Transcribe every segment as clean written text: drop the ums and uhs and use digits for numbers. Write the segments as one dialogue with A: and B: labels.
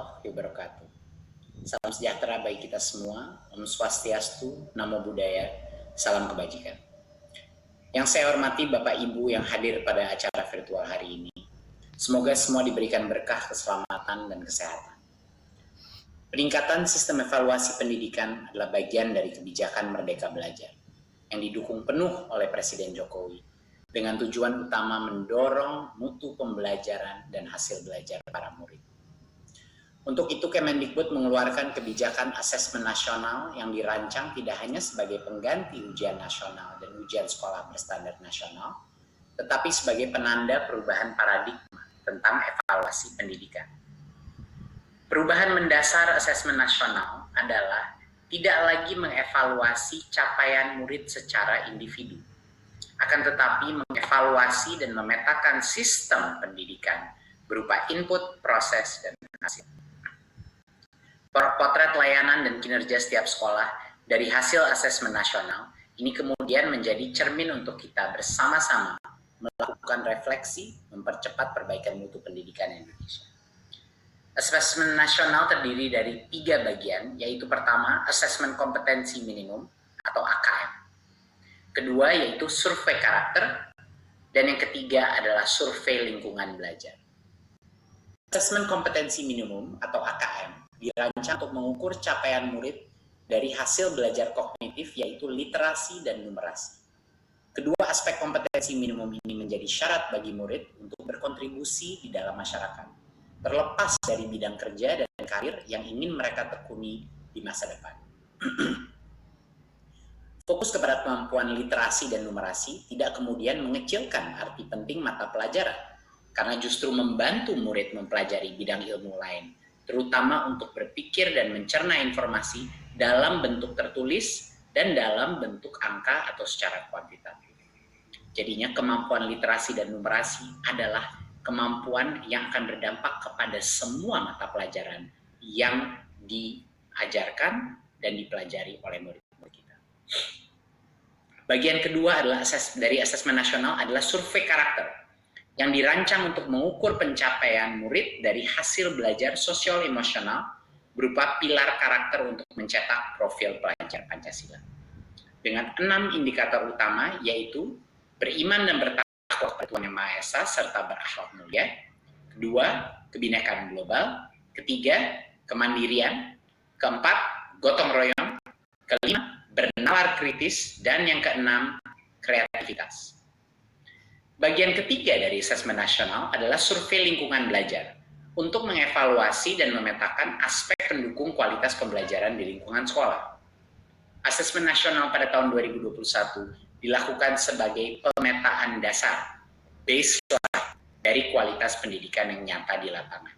A: warahmatullahi wabarakatuh. Salam sejahtera bagi kita semua. Om Swastiastu, Namo Buddhaya, salam kebajikan. Yang saya hormati Bapak Ibu yang hadir pada acara virtual hari ini. Semoga semua diberikan berkah, keselamatan, dan kesehatan. Peningkatan sistem evaluasi pendidikan adalah bagian dari kebijakan Merdeka Belajar yang didukung penuh oleh Presiden Jokowi dengan tujuan utama mendorong mutu pembelajaran dan hasil belajar para murid. Untuk itu Kemendikbud mengeluarkan kebijakan asesmen nasional yang dirancang tidak hanya sebagai pengganti ujian nasional dan ujian sekolah berstandar nasional, tetapi sebagai penanda perubahan paradigma tentang evaluasi pendidikan. Perubahan mendasar asesmen nasional adalah tidak lagi mengevaluasi capaian murid secara individu, akan tetapi mengevaluasi dan memetakan sistem pendidikan berupa input, proses, dan hasil. Potret layanan dan kinerja setiap sekolah dari hasil asesmen nasional ini kemudian menjadi cermin untuk kita bersama-sama melakukan refleksi, mempercepat perbaikan mutu pendidikan Indonesia. Asesmen nasional terdiri dari 3 bagian, yaitu pertama, asesmen kompetensi minimum atau AKM. Kedua, yaitu survei karakter. Dan yang ketiga adalah survei lingkungan belajar. Asesmen kompetensi minimum atau AKM dirancang untuk mengukur capaian murid dari hasil belajar kognitif, yaitu literasi dan numerasi. Kedua aspek kompetensi minimum ini menjadi syarat bagi murid untuk berkontribusi di dalam masyarakat, terlepas dari bidang kerja dan karir yang ingin mereka tekuni di masa depan. Fokus kepada kemampuan literasi dan numerasi tidak kemudian mengecilkan arti penting mata pelajaran, karena justru membantu murid mempelajari bidang ilmu lain, terutama untuk berpikir dan mencerna informasi dalam bentuk tertulis dan dalam bentuk angka atau secara kuantitatif. Jadinya kemampuan literasi dan numerasi adalah kemampuan yang akan berdampak kepada semua mata pelajaran yang diajarkan dan dipelajari oleh murid-murid kita. Bagian kedua adalah dari asesmen nasional adalah survei karakter yang dirancang untuk mengukur pencapaian murid dari hasil belajar sosial emosional berupa pilar karakter untuk mencetak profil pelajar Pancasila. Dengan 6 indikator utama, yaitu beriman dan bertakwa kepada Tuhan Yang Maha Esa serta berakhlak mulia. Kedua, kebinekaan global. Ketiga, kemandirian. Keempat, gotong royong. Kelima, bernalar kritis. Dan yang keenam, kreativitas. Bagian ketiga dari asesmen nasional adalah survei lingkungan belajar untuk mengevaluasi dan memetakan aspek pendukung kualitas pembelajaran di lingkungan sekolah. Asesmen nasional pada tahun 2021 dilakukan sebagai pemetaan dasar, baseline dari kualitas pendidikan yang nyata di lapangan,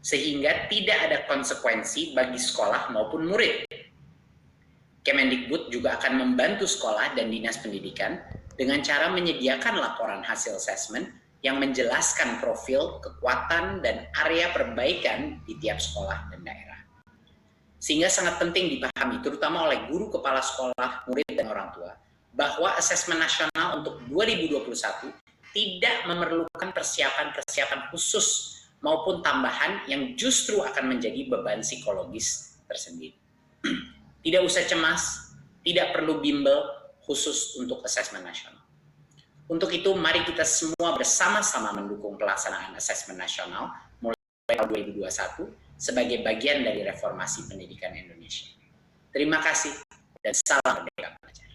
A: sehingga tidak ada konsekuensi bagi sekolah maupun murid. Kemendikbud juga akan membantu sekolah dan dinas pendidikan dengan cara menyediakan laporan hasil asesmen yang menjelaskan profil, kekuatan, dan area perbaikan di tiap sekolah dan daerah. Sehingga sangat penting dipahami, terutama oleh guru, kepala sekolah, murid, dan orang tua, bahwa asesmen nasional untuk 2021 tidak memerlukan persiapan-persiapan khusus maupun tambahan yang justru akan menjadi beban psikologis tersendiri. Tidak usah cemas, tidak perlu bimbel khusus untuk asesmen nasional. Untuk itu, mari kita semua bersama-sama mendukung pelaksanaan asesmen nasional mulai tahun 2021 sebagai bagian dari reformasi pendidikan Indonesia. Terima kasih dan salam Merdeka Belajar.